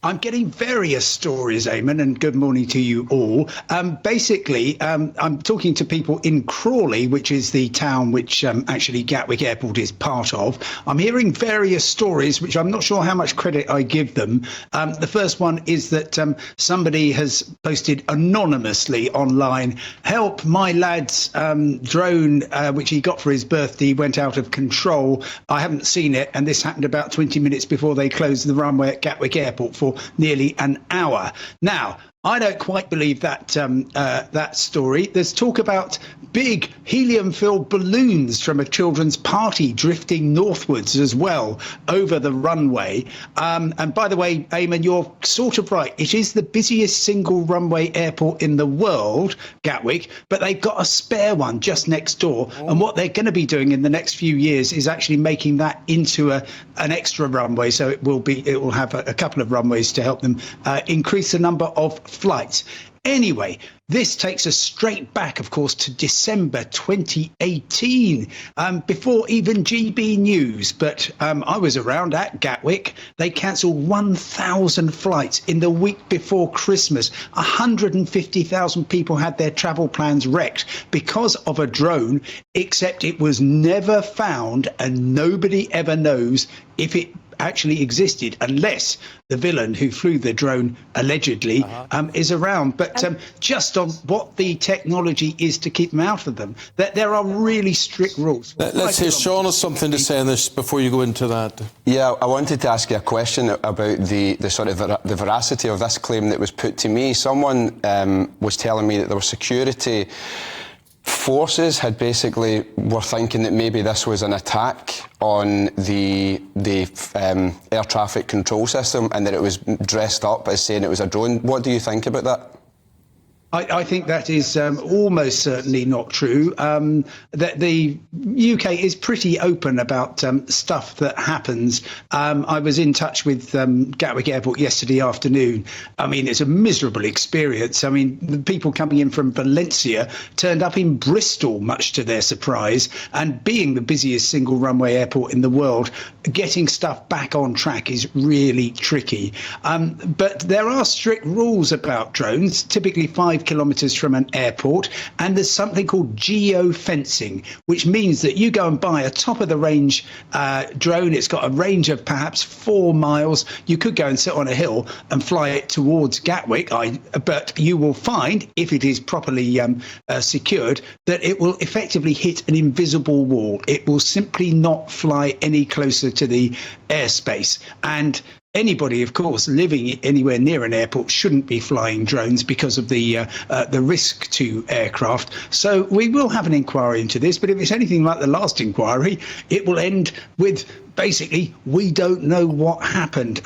I'm getting various stories, Eamon, and good morning to you all. Basically, I'm talking to people in Crawley, which is the town which actually Gatwick Airport is part of. I'm hearing various stories, which I'm not sure how much credit I give them. The first one is that somebody has posted anonymously online, "Help, my lad's drone, which he got for his birthday, went out of control. I haven't seen it, and this happened about 20 minutes before they closed the runway at Gatwick Airport for nearly an hour." Now, I don't quite believe that that story. There's talk about big helium-filled balloons from a children's party drifting northwards as well over the runway. And by the way, Eamon, you're sort of right. It is the busiest single runway airport in the world, Gatwick, but they've got a spare one just next door. Oh. And what they're going to be doing in the next few years is actually making that into an extra runway. So it will have a couple of runways to help them increase the number of flights. Anyway, this takes us straight back, of course, to December 2018, before even GB News. But I was around at Gatwick. They cancelled 1,000 flights in the week before Christmas. 150,000 people had their travel plans wrecked because of a drone, except it was never found and nobody ever knows if it actually existed, unless the villain who flew the drone allegedly is around. But just on what the technology is to keep them out of them, that there are really strict rules. Let's hear Sean has something to say on this before you go into that. Yeah, I wanted to ask you a question about the sort of the veracity of this claim that was put to me. Someone was telling me that there were security forces basically were thinking that maybe this was an attack on the air traffic control system, and that it was dressed up as saying it was a drone. What do you think about that? I think that is almost certainly not true. That the UK is pretty open about stuff that happens. I was in touch with Gatwick Airport yesterday afternoon. I mean, it's a miserable experience. I mean, the people coming in from Valencia turned up in Bristol, much to their surprise. And being the busiest single runway airport in the world, getting stuff back on track is really tricky. But there are strict rules about drones, typically 5 kilometres from an airport, and there's something called geofencing, which means that you go and buy a top-of-the-range drone. It's got a range of perhaps 4 miles. You could go and sit on a hill and fly it towards Gatwick, but you will find, if it is properly secured, that it will effectively hit an invisible wall. It will simply not fly any closer to the airspace. And anybody, of course, living anywhere near an airport shouldn't be flying drones because of the risk to aircraft. So we will have an inquiry into this, but if it's anything like the last inquiry, it will end with basically, we don't know what happened.